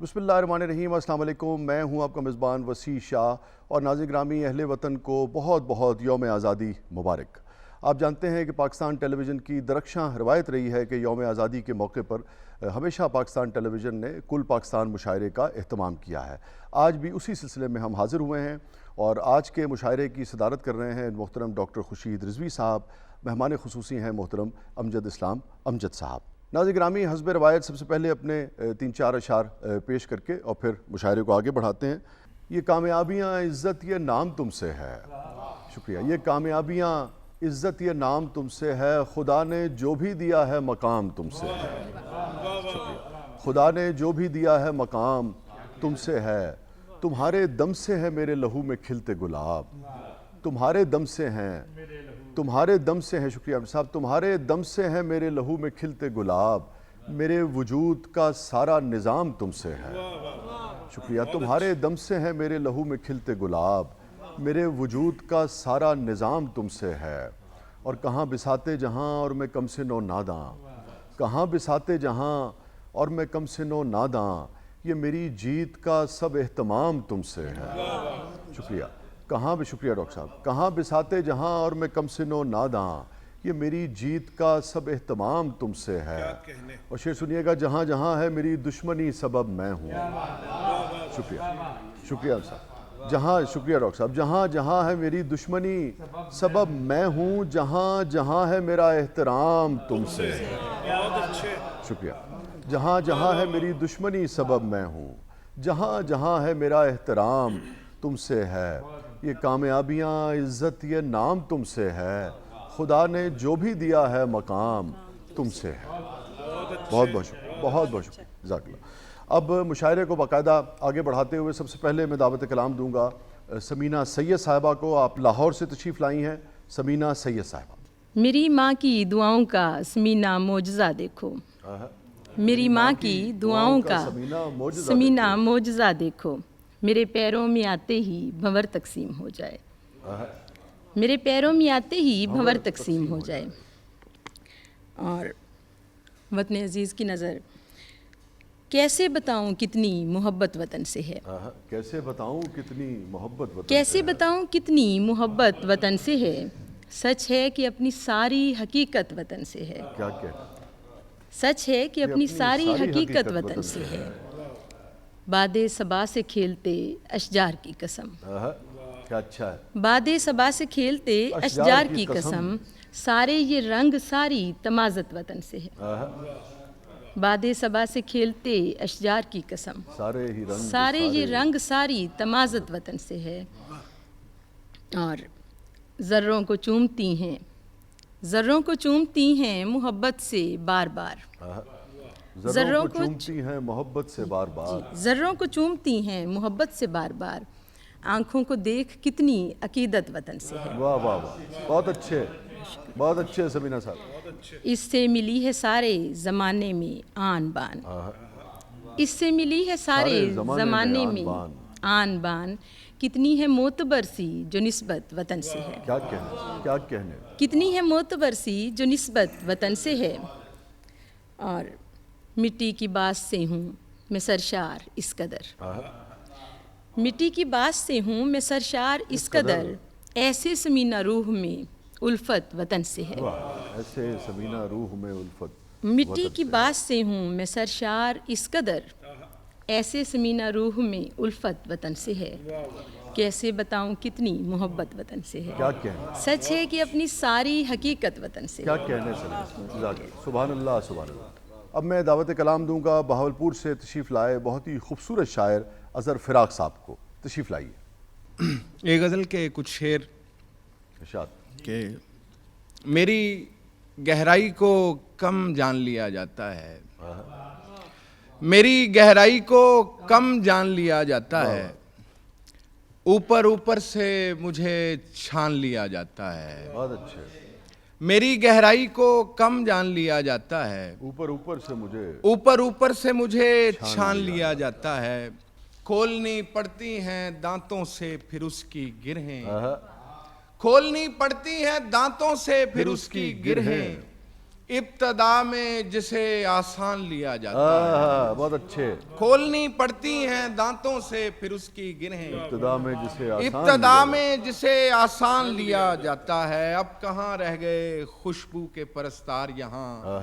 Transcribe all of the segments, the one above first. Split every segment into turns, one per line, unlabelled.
بسم اللہ الرحمن الرحیم، السلام علیکم۔ میں ہوں آپ کا میزبان وسیع شاہ، اور ناظرین گرامی، اہل وطن کو بہت بہت یوم آزادی مبارک۔ آپ جانتے ہیں کہ پاکستان ٹیلی ویژن کی درخشاں روایت رہی ہے کہ یوم آزادی کے موقع پر ہمیشہ پاکستان ٹیلی ویژن نے کل پاکستان مشاعرے کا اہتمام کیا ہے۔ آج بھی اسی سلسلے میں ہم حاضر ہوئے ہیں، اور آج کے مشاعرے کی صدارت کر رہے ہیں محترم ڈاکٹر خورشید رضوی صاحب۔ مہمان خصوصی ہیں محترم امجد اسلام امجد صاحب۔ ناظرین گرامی، حسب روایت سب سے پہلے اپنے 3-4 اشعار پیش کر کے اور پھر مشاعرے کو آگے بڑھاتے ہیں۔ یہ کامیابیاں عزت یہ نام تم سے ہے، شکریہ۔ یہ کامیابیاں عزت یہ نام تم سے ہے، خدا نے جو بھی دیا ہے مقام تم سے ہے، شکریہ۔ خدا نے جو بھی دیا ہے مقام تم سے ہے، تمہارے دم سے ہے میرے لہو میں کھلتے گلاب، تمہارے دم سے ہیں، تمہارے دم سے ہیں، شکریہ صاحب، تمہارے دم سے ہے میرے لہو میں کھلتے گلاب، میرے وجود کا سارا نظام تم سے ہے، شکریہ۔ تمہارے دم سے ہے میرے لہو میں کھلتے گلاب، میرے وجود کا سارا نظام تم سے ہے۔ اور کہاں بساتے جہاں اور میں کم سے نو ناداں، کہاں بساتے جہاں اور میں کم سے نو ناداں، یہ میری جیت کا سب اہتمام تم سے ہے، شکریہ۔ کہاں بھی شکریہ ڈاکٹر صاحب۔ کہاں بساتے جہاں اور میں کم سے نو ناداں، یہ میری جیت کا سب اہتمام تم سے ہے۔ اور شعر سنیے گا، جہاں جہاں ہے میری دشمنی سبب میں ہوں، شکریہ، شکریہ صاحب۔ جہاں شکریہ ڈاکٹر صاحب، جہاں جہاں ہے میری دشمنی سبب میں ہوں، جہاں جہاں ہے میرا احترام تم سے ہے، شکریہ۔ جہاں جہاں ہے میری دشمنی سبب میں ہوں، جہاں جہاں ہے میرا احترام تم سے ہے۔ یہ کامیابیاں عزت یہ نام تم سے ہے، خدا نے جو بھی دیا ہے مقام تم سے ہے۔ بہت بہت شکریہ، بہت بہت شکریہ، جزاک اللہ۔ اب مشاعرے کو باقاعدہ آگے بڑھاتے ہوئے سب سے پہلے میں دعوت کلام دوں گا سمینہ سید صاحبہ کو۔ آپ لاہور سے تشریف لائی ہیں، سمینہ سید صاحبہ۔
میری ماں کی دعاؤں کا سمینہ معجزہ دیکھو، میری ماں کی دعاؤں کا سمینہ معجزہ دیکھو، میرے پیروں میں آتے ہی بھنور تقسیم ہو جائے، میرے پیروں میں آتے ہی بھنور تقسیم ہو جائے۔ اور وطن عزیز کی نظر کیسے بتاؤں کتنی محبت وطن سے ہے،
کیسے بتاؤں کتنی محبت وطن سے ہے،
کیسے بتاؤں کتنی محبت وطن سے ہے، سچ ہے کہ اپنی ساری حقیقت وطن سے ہے،
کیا کہنا،
سچ ہے کہ اپنی ساری حقیقت وطن سے ہے۔ باد صبا سے کھیلتے اشجار کی قسم،
کیا اچھا ہے،
باد صبا سے کھیلتے اشجار کی قسم، سارے یہ رنگ ساری تمازت وطن سے ہے، باد صبا سے کھیلتے اشجار کی قسم، سارے یہ رنگ ساری تمازت وطن سے ہے۔ اور ذروں کو چومتی ہیں، ذروں کو چومتی ہیں محبت سے بار بار،
ذروں کو چومتی ہیں محبت سے بار بار،
ذروں کو چومتی ہیں محبت سے بار بار، آنکھوں کو دیکھ کتنی عقیدت وطن سے ہے۔
واہ واہ واہ، بہت اچھے، بہت اچھے سمینہ صاحب۔
اس سے ملی ہے سارے زمانے میں آن بان، اس سے ملی ہے سارے زمانے میں آن بان، کتنی ہے معتبر سی جو نسبت وطن سے ہے،
کیا کہنے، کیا کہنے،
کتنی ہے معتبر سی جو نسبت وطن سے ہے۔ اور مٹی کی باس سے ہوں میں سرشار اس قدر، مٹی کی باس سے ہوں میں سرشار اس قدر، ایسے سمینہ روح میں الفت وطن سے ہے،
ایسے سمینہ روح میں الفت،
مٹی کی باس سے ہوں میں سرشار اس قدر، ایسے سمینہ روح میں الفت وطن سے ہے، کیسے بتاؤں کتنی محبت وطن سے ہے،
کیا کہنے،
سچ ہے کہ اپنی ساری حقیقت وطن سے
کیا
ہے۔
کہنے سمینہ، سبحان اللہ سبحان اللہ۔ اب میں دعوت کلام دوں گا بہاولپور سے تشریف لائے بہت ہی خوبصورت شاعر اظہر فراق صاحب کو، تشریف لائیے۔
ایک غزل کے کچھ شعر
ارشاد۔
کہ میری گہرائی کو کم جان لیا جاتا ہے، میری گہرائی کو کم جان لیا جاتا ہے، اوپر اوپر سے مجھے چھان لیا جاتا ہے،
بہت اچھے،
میری گہرائی کو کم جان لیا جاتا ہے،
اوپر اوپر سے مجھے،
اوپر اوپر سے مجھے چھان لیا جاتا ہے، کھولنی پڑتی ہیں دانتوں سے پھر اس کی گرہیں، کھولنی پڑتی ہیں دانتوں سے پھر اس کی گرہیں، ابتدا میں جسے آسان لیا جاتا
بہت اچھے.
کھولنی پڑتی ہیں دانتوں سے پھر اس کی گرہیں
ابتدا میں جسے آسان
ابتدا میں جسے آسان لیا جاتا ہے اب کہاں رہ گئے خوشبو کے پرستار یہاں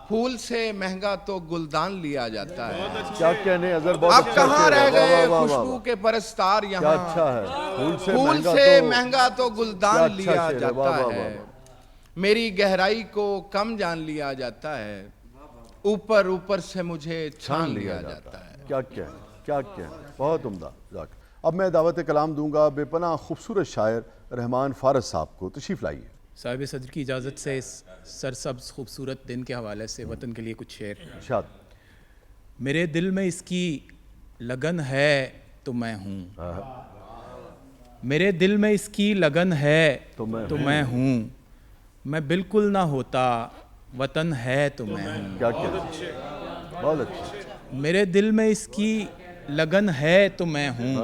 پھول سے مہنگا تو گلدان لیا جاتا ہے
کیا کہنے اظہر, بہت
اب
اچھا
کہاں
شعر ہے.
رہ
واہ,
گئے
واہ, واہ,
خوشبو
واہ.
کے پرستار
کیا
یہاں
اچھا ہے.
پھول سے مہنگا تو
کیا
گلدان
اچھا
لیا
شعر ہے. واہ,
جاتا
واہ,
ہے
واہ.
میری گہرائی کو کم جان لیا جاتا ہے اوپر اوپر سے مجھے چھان لیا جاتا ہے.
کیا کہنے, کیا کہنے, بہت عمدہ. اب میں دعوت کلام دوں گا بے پناہ خوبصورت شاعر رحمان فارس صاحب کو. تشریف لائیے.
صاحب صدر کی اجازت سے اس سرسبز خوبصورت دن کے حوالے سے وطن کے لیے کچھ شعر.
ارشاد.
میرے دل میں اس کی لگن ہے تو میں ہوں, میرے دل میں اس کی لگن ہے تو میں ہوں, میں بالکل نہ ہوتا وطن ہے تو میں ہوں.
کیا کہنے, بہت اچھا.
میرے دل میں اس کی لگن ہے تو میں ہوں,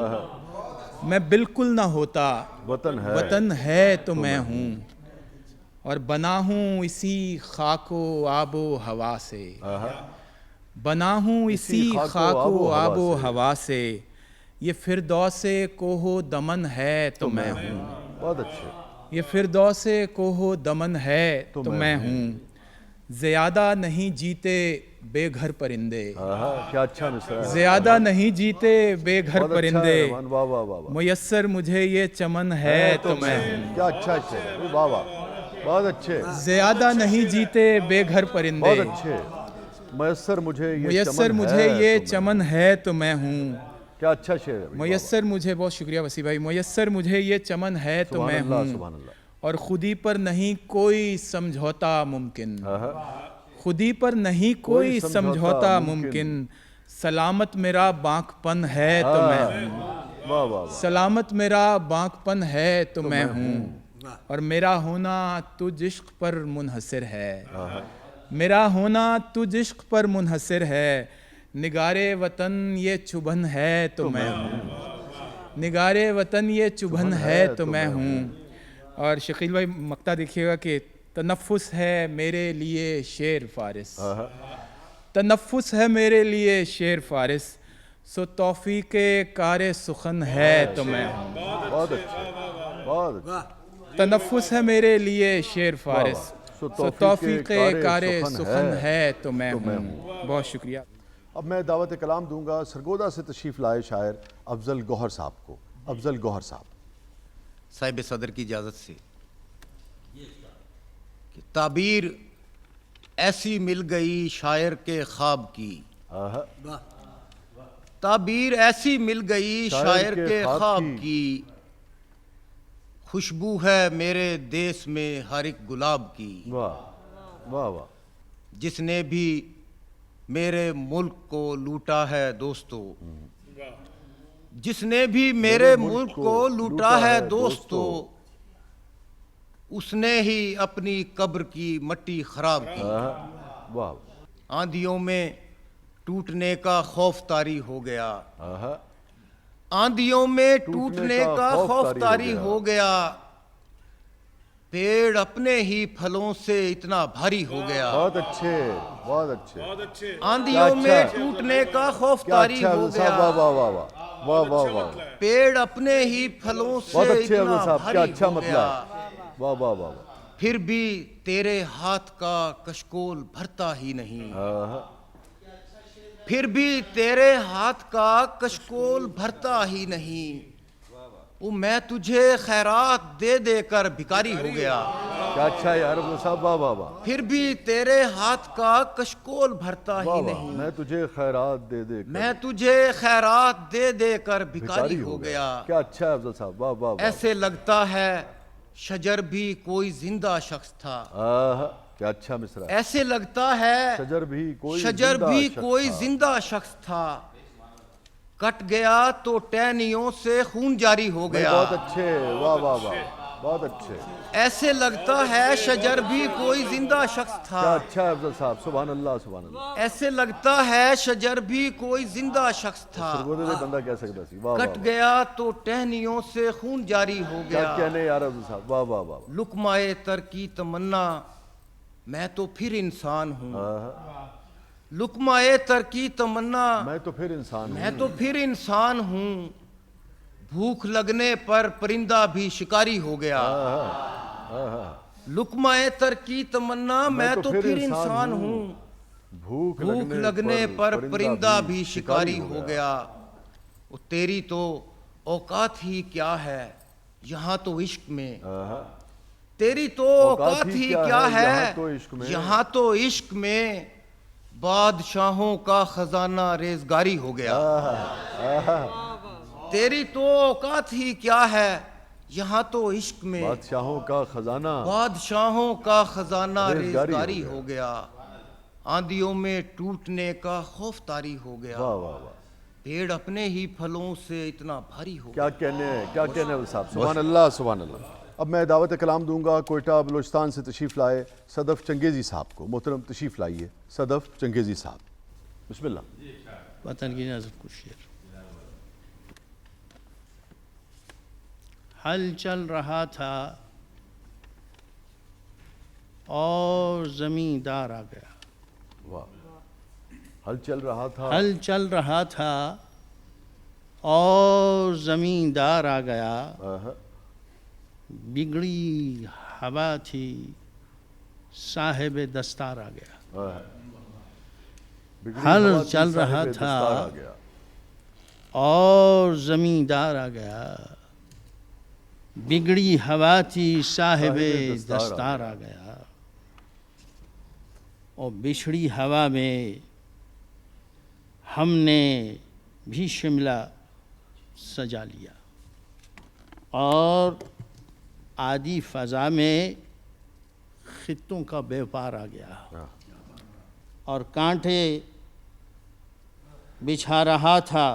میں بالکل نہ ہوتا وطن ہے تو میں ہوں, اور بنا ہوں اسی خاک و آب و ہوا سے, بنا ہوں اسی خاک و آب و ہوا سے, یہ فردوس کوہ و دمن ہے تو میں ہوں,
بہت اچھے.
یہ فردوس کوہ و دمن ہے تو میں ہوں, زیادہ نہیں جیتے بے گھر پرندے,
کیا اچھا مصرع ہے.
زیادہ نہیں جیتے بے گھر
بہت اچھا ہے
پرندے,
رحمان. واہ واہ واہ واہ.
میسر مجھے یہ چمن ہے تو میں ہوں,
کیا اچھا شعر ہے. واہ واہ, بہت اچھے.
زیادہ نہیں جیتے بے گھر پرندے,
بہت اچھے. میسر مجھے
میسر مجھے یہ چمن ہے تو میں ہوں,
کیا اچھا شعر ہے.
میسر مجھے, بہت شکریہ وسیع بھائی, میسر مجھے یہ چمن ہے تو میں ہوں,
سبحان اللہ.
اور خودی پر نہیں کوئی سمجھوتا ممکن, خودی پر نہیں کوئی سمجھوتا ممکن, سلامت میرا بانک پن ہے تو میں ہوں,
واہ واہ.
سلامت میرا بانک پن ہے تو میں ہوں, اور میرا ہونا تجھ عشق پر منحصر ہے, میرا ہونا تجھ عشق پر منحصر ہے, نگارے وطن یہ چبھن ہے تو میں ہوں, نگارے وطن یہ چبھن ہے تو میں ہوں. اور شکیل بھائی مقطع دیکھیے گا کہ تنفس ہے میرے لیے شیر فارس, تنفس ہے میرے لیے شیر فارس, سو توفیق کار سخن ہے تو میں ہوں,
بہت اچھا, بہت اچھا.
تنفس ہے میرے لیے شیر فارس, سو توفیق کار سخن ہے تو میں ہوں. بہت شکریہ.
اب میں دعوت کلام دوں گا سرگودا سے تشریف لائے شاعر افضل گوہر صاحب کو. افضل گوہر صاحب.
صاحب صدر کی اجازت سے کہ تعبیر ایسی مل گئی شاعر کے خواب کی, تعبیر ایسی مل گئی شاعر کے خواب کی, خوشبو ہے میرے دیس میں ہر ایک گلاب کی,
واہ واہ واہ.
جس نے بھی میرے ملک کو لوٹا ہے دوستو, جس نے بھی میرے ملک کو لوٹا ہے دوستو, اس نے ہی اپنی قبر کی مٹی خراب کی.
واہ.
آندھیوں میں ٹوٹنے کا خوف طاری ہو گیا, آندھیوں میں ٹوٹنے کا خوف طاری ہو گیا, پیڑ اپنے ہی پھلوں سے اتنا بھاری ہو گیا.
بہت اچھے, بہت اچھے.
آندھیوں میں ٹوٹنے کا خوف طاری ہو گیا,
واہ واہ واہ واہ واہ واہ واہ.
پیڑ اپنے ہی پھلوں سے
بہت اچھے
اتنا
صاحب, کیا
بھاری
اچھا
ہو
مطلب
گیا,
ہے. واہ واہ واہ.
پھر بھی تیرے ہاتھ کا کشکول بھرتا ہی نہیں, پھر بھی تیرے ہاتھ کا کشکول بھرتا ہی نہیں, وہ میں تجھے خیرات دے دے کر بھکاری ہو گیا.
کیا اچھا ہے یار صاحب. واہ واہ واہ.
پھر بھی تیرے ہاتھ کا کشکول بھرتا ہی نہیں,
میں تجھے خیرات دے دے
میں تجھے خیرات دے دے کر بھکاری ہو گیا.
کیا اچھا ہے افضل صاحب. واہ واہ.
ایسے لگتا ہے شجر بھی کوئی زندہ شخص تھا,
کیا اچھا مصرع.
ایسے لگتا ہے
شجر بھی
کوئی زندہ شخص تھا, کٹ گیا تو ٹہنیوں سے خون جاری ہو گیا.
بہت اچھے. واہ واہ واہ. بہت اچھے.
ایسے لگتا ہے شجر بھی کوئی زندہ شخص تھا,
کیا اچھا ہے افضل صاحب. سبحان اللہ, سبحان اللہ.
ایسے لگتا ہے شجر بھی کوئی زندہ شخص تھا,
بندہ کہہ سکتا سی. واہ
کٹ گیا تو ٹہنیوں سے خون جاری ہو
کیا
گیا.
کہنے یار افضل صاحب. واہ واہ واہ.
لقمہ تر کی تمنا میں تو پھر انسان ہوں لقمہ ترکی تمنا
میں تو پھر انسان
میں
ہوں
تو پھر انسان ہوں بھوک لگنے پر پرندہ بھی شکاری ہو گیا لقمہ ترکی تمنا میں تو پھر انسان ہوں
بھوک
بھوک لگنے پر پرندہ بھی شکاری ہو گیا وہ تیری تو اوقات ہی کیا ہے یہاں تو عشق میں تیری تو اوقات ہی کیا ہے یہاں تو عشق میں بادشاہوں کا خزانہ ریزگاری ہو گیا تیری تو اوقات ہی کیا ہے یہاں تو عشق میں
بادشاہوں کا خزانہ
بادشاہوں کا خزانہ
ریزگاری
ریزگاری ہو گیا آندھیوں میں ٹوٹنے کا خوف طاری ہو گیا
واہ واہ واہ
پیڑ اپنے ہی پھلوں سے اتنا بھاری ہو
کیا کہنے ہیں صاحب سبحان اللہ سبحان اللہ اب میں دعوت کلام دوں گا کوئٹہ بلوچستان سے تشریف لائے صدف چنگیزی صاحب کو محترم تشریف لائیے صدف چنگیزی صاحب بسم اللہ
وطن کی نظر کو شعر حل چل رہا تھا اور زمیندار آ گیا
واہ حل چل رہا تھا
حل چل رہا تھا اور زمیندار آ گیا بگڑی ہوا تھی صاحب دستار آ گیا حل چل رہا تھا اور زمیندار آ گیا بگڑی ہوا تھی صاحب دستار آ گیا اور بچھڑی ہوا میں ہم نے بھی شملہ سجا لیا اور آدھی فضا میں خطوں کا بیوپار آ گیا اور کانٹے بچھا رہا تھا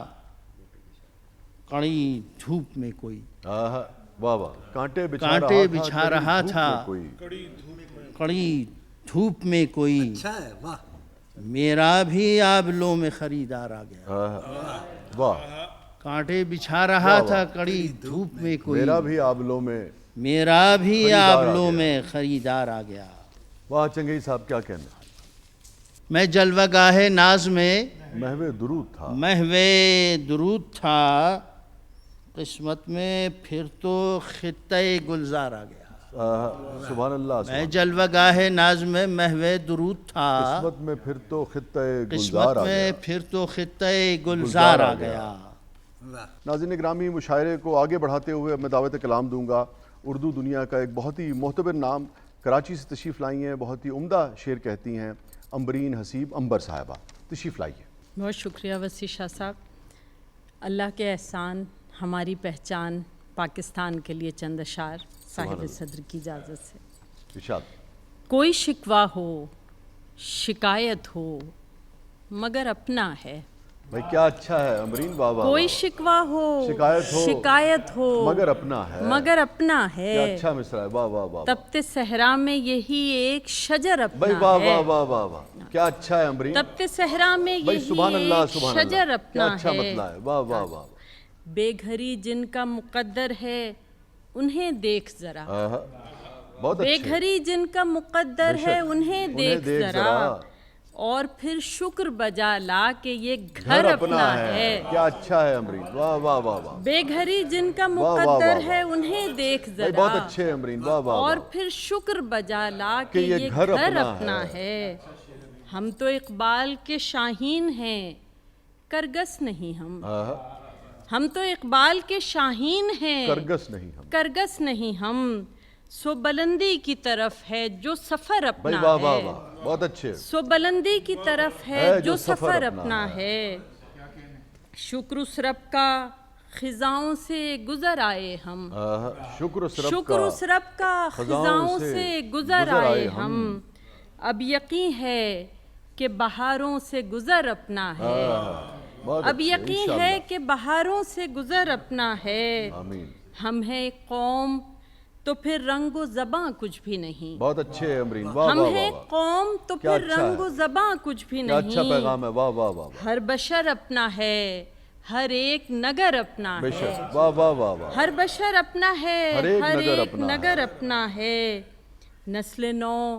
کڑی دھوپ میں کوئی
واہ واہ کانٹے
بچھا رہا تھا کڑی دھوپ میں کوئی میرا بھی آبلوں میں خریدار آ گیا
واہ
کانٹے بچھا رہا تھا کڑی دھوپ میں کوئی
میرا بھی آبلوں میں
خریدار آ گیا
واہ چنگیزی صاحب کیا کہنا
میں جلوہ گاہ ناز میں
محو
درود تھا قسمت میں پھر تو خطۂ گلزار آ گیا
سبحان اللہ
میں جلوہ گاہ ناز میں محو درود تھا
قسمت میں پھر تو خطۂ
گلزار آ گیا
ناظرین گرامی مشاعرے کو آگے بڑھاتے ہوئے میں دعوت کلام دوں گا اردو دنیا کا ایک بہت ہی معتبر نام کراچی سے تشریف لائی ہیں بہت ہی عمدہ شعر کہتی ہیں امبرین حسیب امبر صاحبہ تشریف لائیے
بہت شکریہ وسیع شاہ صاحب اللہ کے احسان ہماری پہچان پاکستان کے لیے چند اشعار صاحب صدر کی اجازت سے
ارشاد
کوئی شکوہ ہو شکایت ہو مگر اپنا ہے
بھائی کیا اچھا ہے امبرین بابا
کوئی شکوہ ہو شکایت ہو
مگر اپنا ہے کیا اچھا مصرع ہے واہ واہ واہ
تبت صحرا میں یہی ایک شجر اپنا
بھائی واہ واہ واہ واہ واہ کیا اچھا ہے امبرین
تبت صحرا میں یہی ایک شجر اپنا
کیا اچھا مطلع ہے واہ واہ واہ
بے گھری جن کا مقدر ہے انہیں دیکھ ذرا بے گھری جن کا مقدر ہے انہیں دیکھ ذرا اور پھر شکر بجا لا کہ یہ گھر اپنا ہے
کیا اچھا ہے امبرین واہ واہ واہ واہ
بے گھری جن کا مقدر ہے انہیں دیکھ ذرا
بہت اچھے امبرین واہ واہ
اور پھر شکر بجا لا کہ یہ گھر اپنا ہے ہم تو اقبال کے شاہین ہیں کرگس نہیں ہم تو اقبال کے شاہین ہیں کرگس نہیں ہم سو بلندی کی طرف ہے جو سفر اپنا ہے
بہت اچھے
سو بلندی کی طرف ہے جو سفر اپنا ہے شکر اس رب کا خزاؤں سے گزر آئے ہم
شکر
اس رب کا خزاؤں سے گزر آئے ہم اب یقین ہے کہ بہاروں سے گزر اپنا ہے اب یقین ہے کہ بہاروں سے گزر اپنا ہے ہم ہیں قوم تو پھر رنگ و زباں کچھ بھی نہیں
بہت اچھے امبرین
ہم ہیں قوم تو پھر رنگ و زباں کچھ بھی نہیں
اچھا پیغام ہے واہ واہ واہ
ہر بشر اپنا ہے ہر ایک نگر اپنا ہے
واہ واہ واہ
ہر بشر اپنا ہے ہر ایک نگر اپنا ہے نسل نو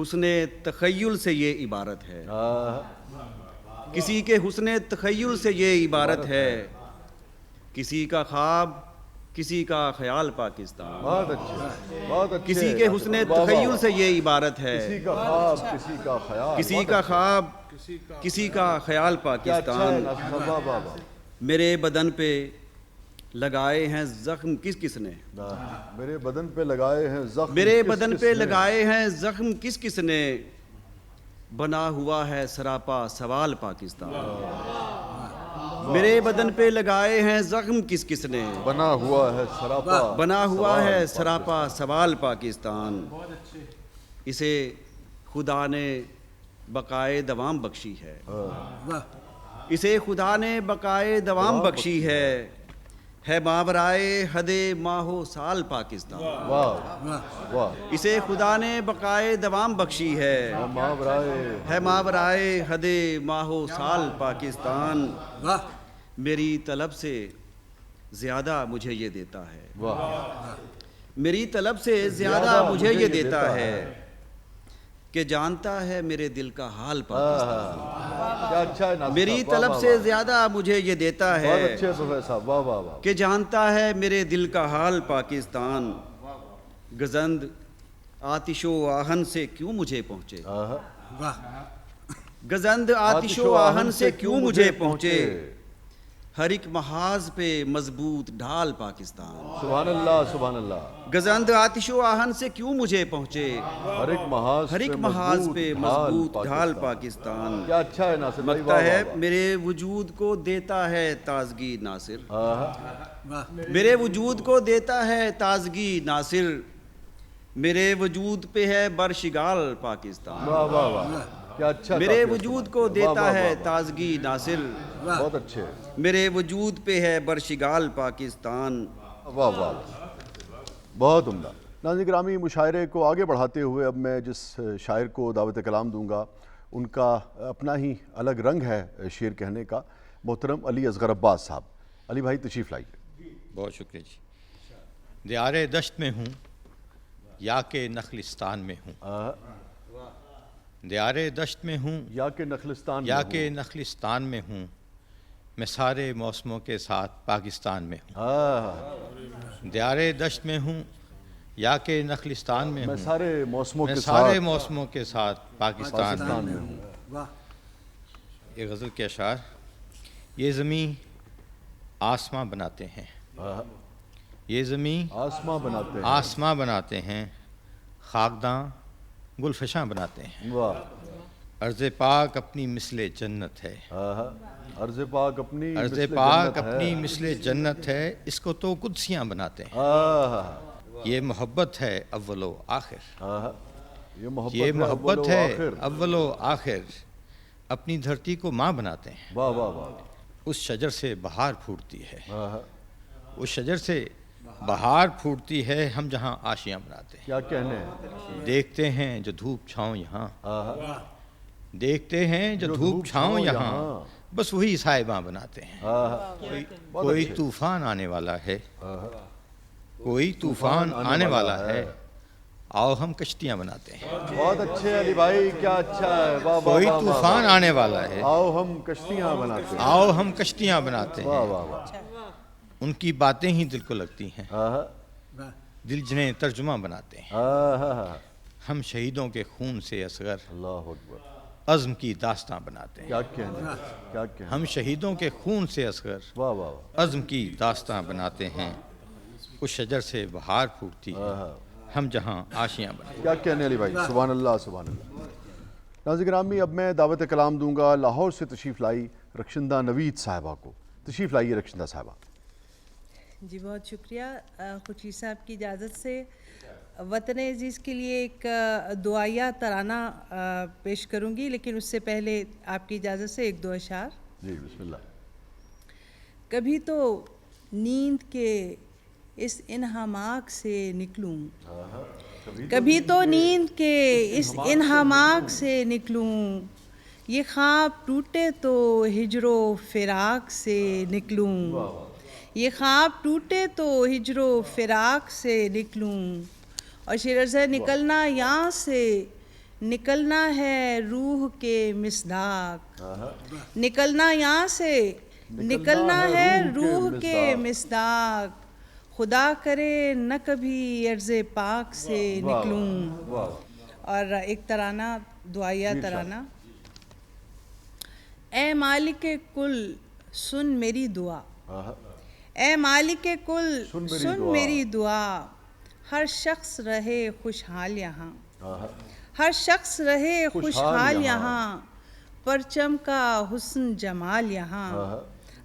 حسن تخیل سے یہ عبارت ہے، کسی کے حسن تخیل سے یہ عبارت ہے، کسی کا خواب کسی کا خیال پاکستان،
بہت اچھے، بہت اچھے،
کسی کے حسن تخیل سے یہ عبارت ہے،
کسی کا خواب کسی کا خیال،
کسی کا خواب کسی کا خیال پاکستان، میرے بدن پہ لگائے ہیں زخم کس کس نے،
میرے بدن پہ لگائے ہیں زخم،
میرے بدن پہ لگائے ہیں زخم کس کس نے، بنا ہوا ہے سراپا سوال پاکستان، میرے بدن پہ لگائے ہیں زخم کس کس نے،
بنا ہوا ہے سراپا،
بنا ہوا ہے سراپا سوال پاکستان، اسے خدا نے بقائے دوام بخشی ہے، اسے خدا نے بقائے دوام بخشی ہے ماورائے حد ماہ و سال پاکستان،
واہ واہ،
اسے خدا نے بقائے دوام بخشی ہے ماورائے حد ماہ و سال پاکستان، میری طلب سے زیادہ مجھے یہ دیتا ہے، میری طلب سے زیادہ مجھے یہ دیتا ہے کہ جانتا ہے میرے دل کا حال پاکستان،
کیا اچھا ہے ناصر
میری
صاحب،
طلب
واہ
سے زیادہ مجھے یہ دیتا
بہت
ہے
اچھے پروفیسر صاحب، واہ واہ واہ،
کہ جانتا ہے میرے دل کا حال پاکستان، گزند آتش و آہن سے کیوں مجھے پہنچے، گزند آتش و آہن سے کیوں مجھے پہنچے، ہر ایک محاذ پہ مضبوط ڈھال پاکستان،
سبحان اللہ سبحان اللہ،
گزند آتش و آہن سے کیوں مجھے پہنچے،
ہر ایک
محاذ پہ مضبوط ڈھال پاکستان،
کیا اچھا ہے ناصر بھائی،
لگتا ہے میرے وجود کو دیتا ہے تازگی ناصر، میرے وجود کو دیتا ہے تازگی ناصر، میرے وجود پہ ہے برشگال پاکستان،
واہ واہ واہ، کیا اچھا،
میرے وجود کو دیتا ہے تازگی ناصر،
بہت اچھے،
میرے وجود پہ ہے برشگال پاکستان،
واہ واہ، بہت عمدہ۔ ناظرین گرامی، مشاعرے کو آگے بڑھاتے ہوئے اب میں جس شاعر کو دعوت کلام دوں گا ان کا اپنا ہی الگ رنگ ہے شعر کہنے کا، محترم علی اصغر عباس صاحب۔ علی بھائی تشریف لائیے۔
بہت شکریہ جی۔ دیار دشت میں ہوں یا کہ نخلستان میں ہوں، دیار دشت میں ہوں
یا کہ نخلستان
یا کہ نخلستان میں ہوں، میں سارے موسموں کے ساتھ پاکستان میں ہوں، دیار دشت میں ہوں یا کہ نخلستان میں ہوں،
میں سارے موسموں
میں
کے
سارے
ساتھ
موسموں کے ساتھ پاکستان میں ہوں۔ یہ غزل کے اشعار، یہ زمین آسماں بناتے ہیں، یہ زمین
آسماں بناتے ہیں،
آسماں بناتے ہیں، خاکداں گلفشاں بناتے ہیں،
واہ،
ارض پاک اپنی مثل جنت ہے،
ارض پاک اپنی
ارض
مثل
پاک
جنت ہے،
اپنی مثل جنت ہے، اس کو تو قدسیاں بناتے ہیں، یہ محبت ہے اول و آخر،
یہ
یہ محبت
اول و
ہے
آخر،
اول و آخر، اپنی دھرتی کو ماں بناتے ہیں،
واہ واہ واہ،
اس شجر سے بہار پھوٹتی ہے، اس شجر سے بہار پھوٹتی ہے، ہم جہاں آشیاں بناتے ہیں،
کیا کہنے ہیں،
دیکھتے ہیں جو دھوپ چھاؤں یہاں، دیکھتے ہیں جو دھوپ چھاؤں یہاں، بس وہی صاحباں بناتے ہیں، کوئی طوفان آنے والا ہے، کوئی طوفان آنے والا ہے، آؤ ہم کشتیاں بناتے ہیں،
بہت اچھے علی بھائی، کیا اچھا ہے، واہ واہ،
کوئی طوفان آنے والا ہے،
آؤ ہم کشتیاں بناتے ہیں،
آؤ ہم کشتیاں بناتے
واہ
ہیں،
واہ واہ،
ان کی باتیں ہی دل کو لگتی ہیں، دل جنہیں ترجمہ بناتے ہیں، ہم شہیدوں کے خون سے اصغر
اللہ اکبر،
عزم کی داستاں بناتے ہیں،
کیا کہنے ہیں، کیا کہنے ہیں،
ہم شہیدوں کے خون سے اصغر
واہ واہ واہ،
عزم کی داستاں بناتے ہیں، اس شجر سے بہار پھوٹتی ہے، ہم جہاں آشیاں بناتے
کیا کہنے علی بھائی، سبحان اللہ سبحان اللہ۔ ناظرین گرامی، اب میں دعوت کلام دوں گا لاہور سے تشریف لائی رخشندہ نوید صاحبہ کو۔ تشریف لائیے رخشندہ صاحبہ۔
جی بہت شکریہ۔ خورشید صاحب کی اجازت سے وطن عزیز کے لیے ایک دعائیہ ترانہ پیش کروں گی، لیکن اس سے پہلے آپ کی اجازت سے ایک دو اشعار۔
جی بسم اللہ۔
کبھی تو نیند کے اس انہماک سے نکلوں، کبھی تو نیند کے اس انہماک سے نکلوں، یہ خواب ٹوٹے تو ہجر و فراق سے نکلوں، یہ خواب ٹوٹے تو ہجر و فراق سے نکلوں، اور شیر سے نکلنا یہاں سے نکلنا ہے روح کے مصداق، نکلنا یہاں سے نکلنا ہے روح کے مصداق، خدا کرے نہ کبھی عرض پاک سے نکلوں۔ اور ایک ترانہ، دعائیہ ترانہ۔ اے مالک کل سن میری دعا، اے مالک کل سن میری دعا، ہر شخص رہے خوشحال یہاں، ہر شخص رہے خوشحال یہاں، پرچم کا حسن جمال یہاں۔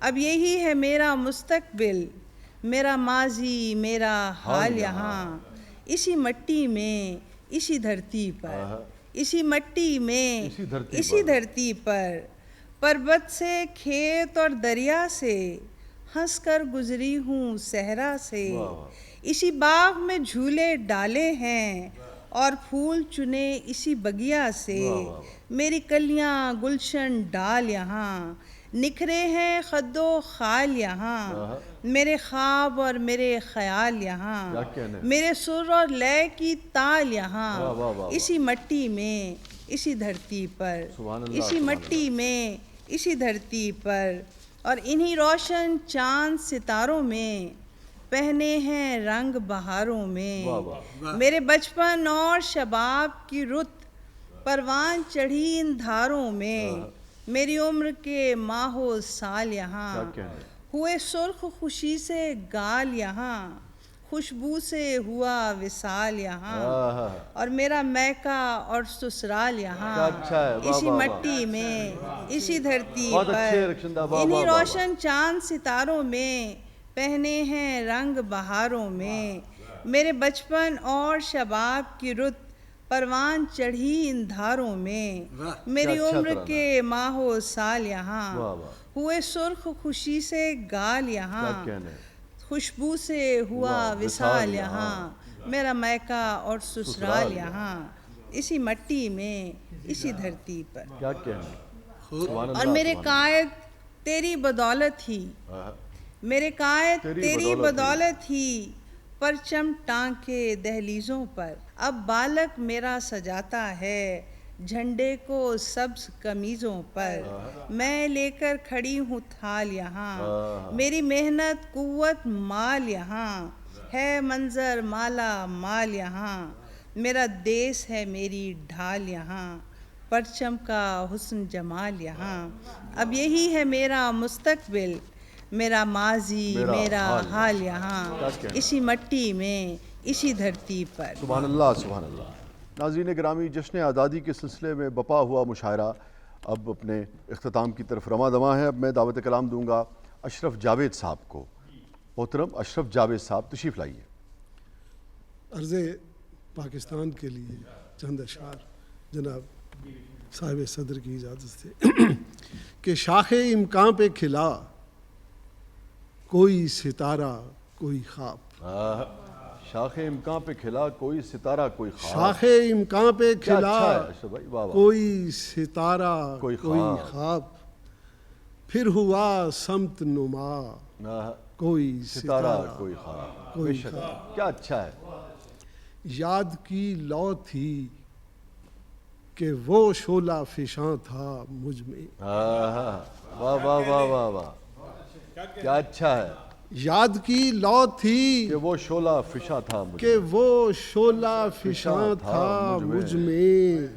اب یہی ہے میرا مستقبل، میرا ماضی، میرا حال یہاں، اسی مٹی میں، اسی دھرتی پر، اسی مٹی میں، اسی دھرتی پر، پربت سے کھیت اور دریا سے، ہنس کر گزری ہوں صحرا سے، اسی باغ میں جھولے ڈالے ہیں اور پھول چنے اسی بگیا سے، میری کلیاں گلشن ڈال یہاں، نکھرے ہیں خد و خال یہاں، میرے خواب اور میرے خیال یہاں، میرے سر اور لے کی تال یہاں، اسی مٹی میں، اسی دھرتی پر، اسی مٹی میں، اسی دھرتی پر، اور انہی روشن چاند ستاروں میں پہنے ہیں رنگ بہاروں میں، میرے بچپن اور شباب کی رت پروان چڑھی ان دھاروں میں، میری عمر کے ماہ و سال یہاں، ہوئے سرخ خوشی سے گال یہاں، خوشبو سے ہوا وصال یہاں، اور میرا میکا اور سسرال یہاں، اسی مٹی میں، اسی دھرتی پر، انہی روشن چاند ستاروں میں پہنے ہیں رنگ بہاروں میں، میرے بچپن اور شباب کی رت پروان چڑھی ان دھاروں میں، میری عمر کے ماہ و سال یہاں، ہوئے سرخ خوشی سے گال یہاں، خوشبو سے ہوا وصال یہاں، میرا میکا اور سسرال یہاں، اسی مٹی میں، اسی دھرتی پر، اور میرے قائد تیری بدولت ہی، میرے قائد تیری بدولت ہی، پرچم ٹانکے دہلیزوں پر، اب بالک میرا سجاتا ہے جھنڈے کو سبز قمیضوں پر، میں لے کر کھڑی ہوں تھال یہاں، میری محنت قوت مال یہاں، ہے منظر مالا مال یہاں، میرا دیس ہے میری ڈھال یہاں، پرچم کا حسن جمال یہاں، اب یہی ہے میرا مستقبل، میرا ماضی، میرا حال یہاں، اسی مٹی میں، اسی دھرتی پر۔
سبحان اللہ، سبحان اللہ۔ ناظرین گرامی، جشن آزادی کے سلسلے میں بپا ہوا مشاعرہ اب اپنے اختتام کی طرف رواں دواں ہے۔ اب میں دعوت کلام دوں گا اشرف جاوید صاحب کو۔ محترم اشرف جاوید صاحب تشریف لائیے۔
عرض پاکستان کے لیے چند اشعار جناب صاحب صدر کی اجازت سے کہ شاخ امکان پہ کھلا کوئی ستارہ کوئی خواب،
شاخ امکان پہ کھلا کوئی ستارہ کوئی خواب،
شاخ امکان پہ کھلا کوئی ستارہ کوئی خواب، پھر ہوا سمت نما کوئی ستارہ کوئی خواب، کوئی خواب،
کیا اچھا ہے۔
یاد کی لو تھی کہ وہ شعلہ فشاں تھا مجھ میں،
واہ واہ واہ واہ واہ، کیا اچھا ہے۔
یاد کی لو تھی
کہ وہ شعلہ فشاں تھا مجھ میں،
کہ وہ شعلہ فشاں تھا مجھ میں،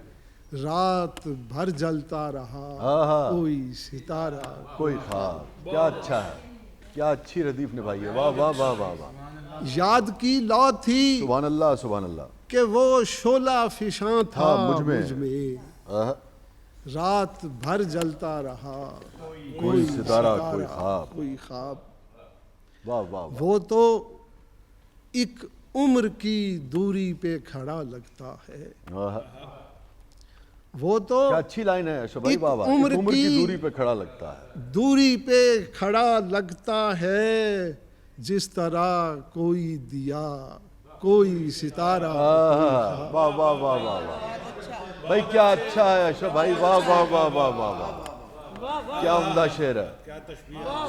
رات بھر جلتا رہا کوئی ستارہ
کوئی خواب، کیا اچھا ہے، کیا اچھی ردیف نبھائی ہے، واہ واہ واہ واہ واہ۔
یاد کی لو تھی،
سبحان اللہ سبحان اللہ،
کہ وہ شعلہ فشاں تھا مجھ میں، رات بھر جلتا رہا
کوئی ستارہ کوئی خواب،
کوئی خواب،
واہ واہ۔
وہ تو ایک عمر کی دوری پہ کھڑا لگتا ہے، وہ تو
کیا اچھی لائن ہے اشرف بھائی، واہ واہ، عمر کی دوری پہ کھڑا لگتا ہے،
دوری پہ کھڑا لگتا ہے، جس طرح کوئی دیا کوئی ستارہ،
واہ واہ واہ واہ واہ بھائی، کیا اچھا ہے اشرف بھائی، واہ واہ واہ واہ واہ واہ، کیا عمدہ شعر ہے،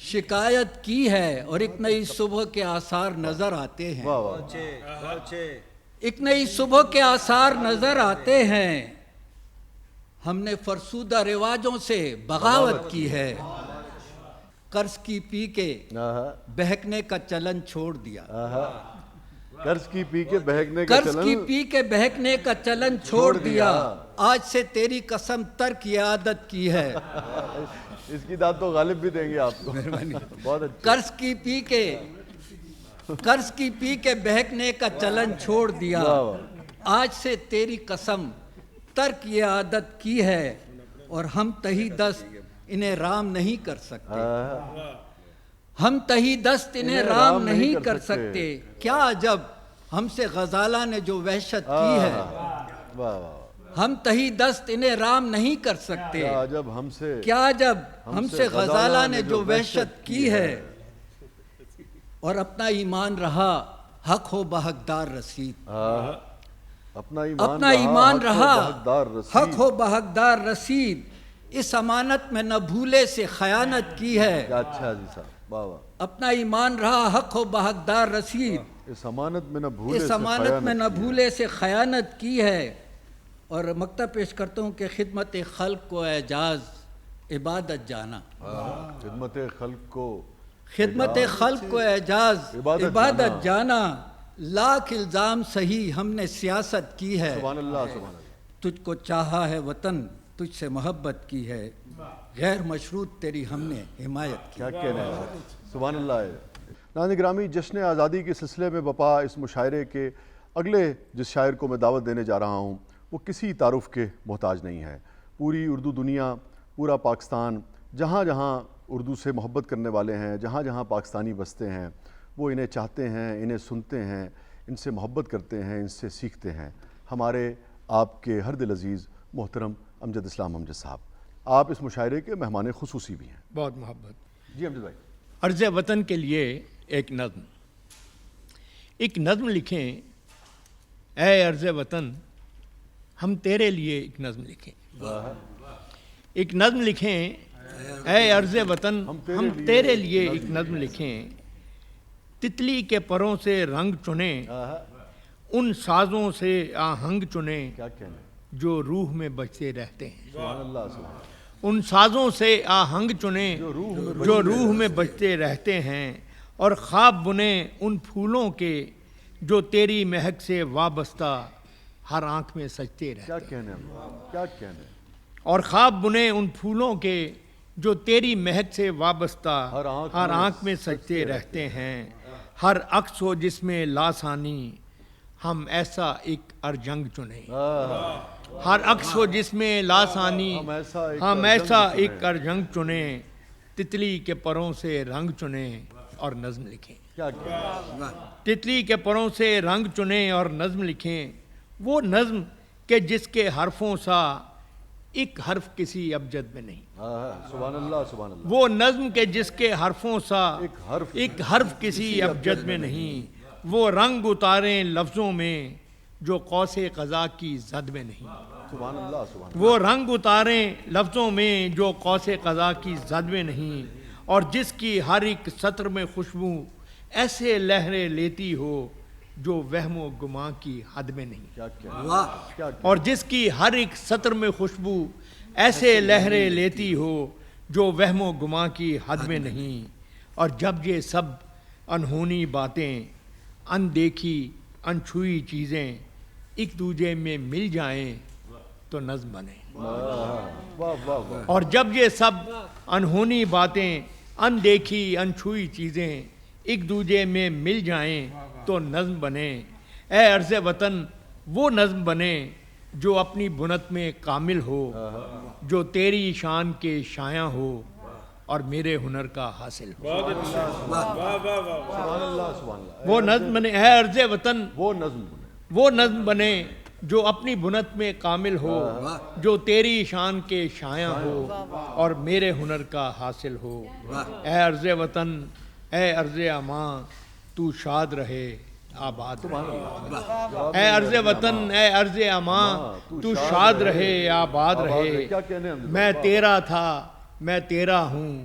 شکایت کی ہے اور ایک نئی صبح کے آثار نظر آتے ہیں. ایک نئی صبح کے آثار نظر آتے ہیں. ہم نے فرسودہ رواجوں سے بغاوت کی ہے. قرض کی پی کے بہکنے کا چلن چھوڑ دیا.
قرض کی پی کے بہکنے کا چلن
چھوڑ دیا. آج سے تیری قسم ترک یہ عادت کی ہے.
اس کی داد تو غالب بھی دیں گے آپ کو. بہت اچھا.
قرض کی پی کے بہکنے کا چلن چھوڑ دیا. آج سے تیری قسم ترک یہ عادت کی ہے اور ہم تہی دست انہیں رام نہیں کر سکتے. ہم تہی دست انہیں رام نہیں کر سکتے. کیا عجب ہم سے غزالہ نے جو وحشت کی ہے. ہم تہی دست انہیں رام نہیں کر سکتے. کیا عجب ہم سے غزالہ نے جو وحشت کی ہے. اور اپنا ایمان رہا حق ہو بحقدار رسید. اپنا ایمان رہا حق ہو بحقدار رسید. اس امانت میں نہ بھولے سے خیانت کی ہے.
اچھا جی صاحب.
اپنا ایمان رہا حق ہو بحقدار رسید.
اس امانت میں نہ
بھولے سے خیانت کی ہے. اور مکتب پیش کرتا ہوں کہ خدمت خلق کو اعجاز عبادت جانا. خدمت خلق کو اعجاز عبادت جانا. لاکھ الزام صحیح ہم نے سیاست کی ہے.
سبحان اللہ سبحان اللہ.
تجھ کو چاہا ہے وطن تجھ سے محبت کی ہے. غیر مشروط تیری ہم نے حمایت کی.
کیا کہنا ہے. سبحان اللہ ہے. ناظرین گرامی، جشن آزادی کے سلسلے میں بپا اس مشاعرے کے اگلے جس شاعر کو میں دعوت دینے جا رہا ہوں وہ کسی تعارف کے محتاج نہیں ہے. پوری اردو دنیا، پورا پاکستان، جہاں جہاں اردو سے محبت کرنے والے ہیں، جہاں جہاں پاکستانی بستے ہیں، وہ انہیں چاہتے ہیں، انہیں سنتے ہیں، ان سے محبت کرتے ہیں، ان سے سیکھتے ہیں. ہمارے آپ کے ہر دل عزیز محترم امجد اسلام امجد صاحب، آپ اس مشاعرے کے مہمان خصوصی بھی ہیں.
بہت محبت.
جی امجد بھائی.
عرض وطن کے لیے ایک نظم لکھیں. اے عرض وطن ہم تیرے لیے ایک نظم لکھیں. ایک نظم لکھیں. اے عرض وطن ہم تیرے لیے ایک نظم لکھیں. تتلی کے پروں سے رنگ چنیں، ان سازوں سے آہنگ چنیں جو روح میں بجتے رہتے ہیں. ان سازوں سے آہنگ چنیں جو روح میں بجتے رہتے ہیں. اور خواب بنیں ان پھولوں کے جو تیری مہک سے وابستہ ہر آنکھ میں سجتے رہتے ہیں. اور خواب بنیں ان پھولوں کے جو تیری مہک سے وابستہ ہر آنکھ میں سجتے رہتے ہیں. ہر عکس ہو جس میں لاسانی ہم ایسا ایک ارجنگ چنیں. ہر عکس ہو جس میں لاسانی ہم ایسا ایک ارجنگ چنیں. تتلی کے پروں سے رنگ چنیں اور نظم لکھیں. تتلی کے پروں سے رنگ چنیں اور نظم لکھیں. وہ نظم کہ جس کے حرفوں سا ایک حرف کسی ابجد میں نہیں.
سبحان اللہ سبحان اللہ.
وہ نظم کہ جس کے حرفوں سا ایک حرف کسی ابجد میں نہیں. وہ رنگ اتاریں لفظوں میں جو قوس قضا کی زد میں نہیں.
سبحان اللہ سبحان اللہ.
وہ رنگ اتاریں لفظوں میں جو قوس قضا کی زد میں نہیں. اور جس کی ہر ایک سطر میں خوشبو ایسے لہریں لیتی ہو جو وہم و گماں کی حد میں نہیں. اور جس کی ہر ایک سطر میں خوشبو ایسے لہریں لیتی ہو جو وہم و گماں کی حد میں نہیں. اور جب یہ سب انہونی باتیں، اندیکھی انچھوئی چیزیں ایک دوسرے میں مل جائیں تو نظم بنے. اور جب یہ سب انہونی باتیں، اندیکھی انچھوئی چیزیں ایک دوسرے میں مل جائیں تو نظم بنے. اے عرض وطن وہ نظم بنے جو اپنی بنت میں کامل ہو، جو تیری شان کے شایاں ہو اور میرے ہنر کا حاصل ہو. وہ نظم بنے. اے عرض وطن وہ نظم بنے جو اپنی بنت میں کامل ہو، جو تیری شان کے شایاں ہو اور میرے ہنر کا حاصل ہو. اے عرض وطن اے عرض اماں تو شاد رہے آباد رہے. اے عرض وطن اے عرض اماں تو شاد رہے آباد رہے. میں تیرا تھا میں تیرا ہوں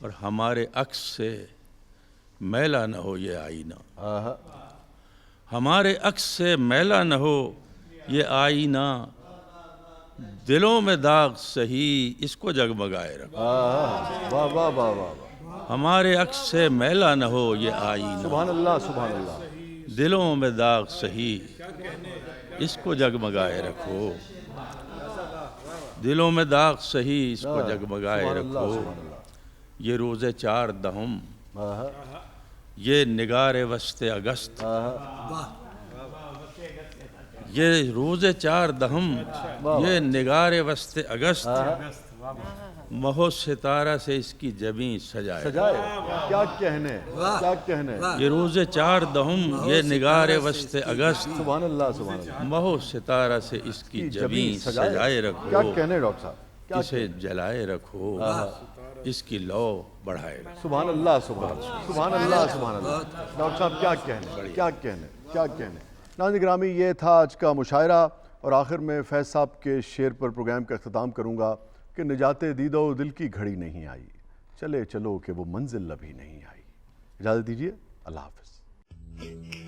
اور ہمارے عکس سے میلا نہ ہو یہ آئینہ، ہمارے عکس سے میلا نہ ہو یہ آئینہ، دلوں میں داغ سہی اس کو جگمگائے رکھو۔
واہ واہ واہ واہ،
ہمارے عکس سے میلا نہ ہو یہ آئینہ،
سبحان اللہ سبحان اللہ،
دلوں میں داغ سہی اس کو جگمگائے رکھو، دلوں میں داغ سہی اس کو جگمگائے رکھو۔ یہ روز 4 دہم، یہ نگار وسط اگست، یہ روز 4 دہم، یہ نگار وسط اگست، مہو ستارہ سے اس کی جبیں سجائے،
کیا کہنے، کیا کہنے،
یہ روز 4 دہم، یہ نگار وسط اگست،
سبحان اللہ سبحان اللہ،
مہو ستارہ سے اس کی جبیں سجائے رکھو،
کیا کہنے ڈاکٹر صاحب،
اسے جلائے رکھو، اس کی لو بڑھائے رکھو۔
سبحان اللہ سبحان اللہ سبحان اللہ سبحان اللہ، ڈاکٹر صاحب کیا کہنے، کیا کہنے، کیا کہنے۔ ناظرین گرامی، یہ تھا آج کا مشاعرہ، اور آخر میں فیض صاحب کے شعر پر پروگرام کا اختتام کروں گا کہ نجات دیدہ و دل کی گھڑی نہیں آئی، چلے چلو کہ وہ منزل ابھی نہیں آئی۔ اجازت دیجیے، اللہ حافظ۔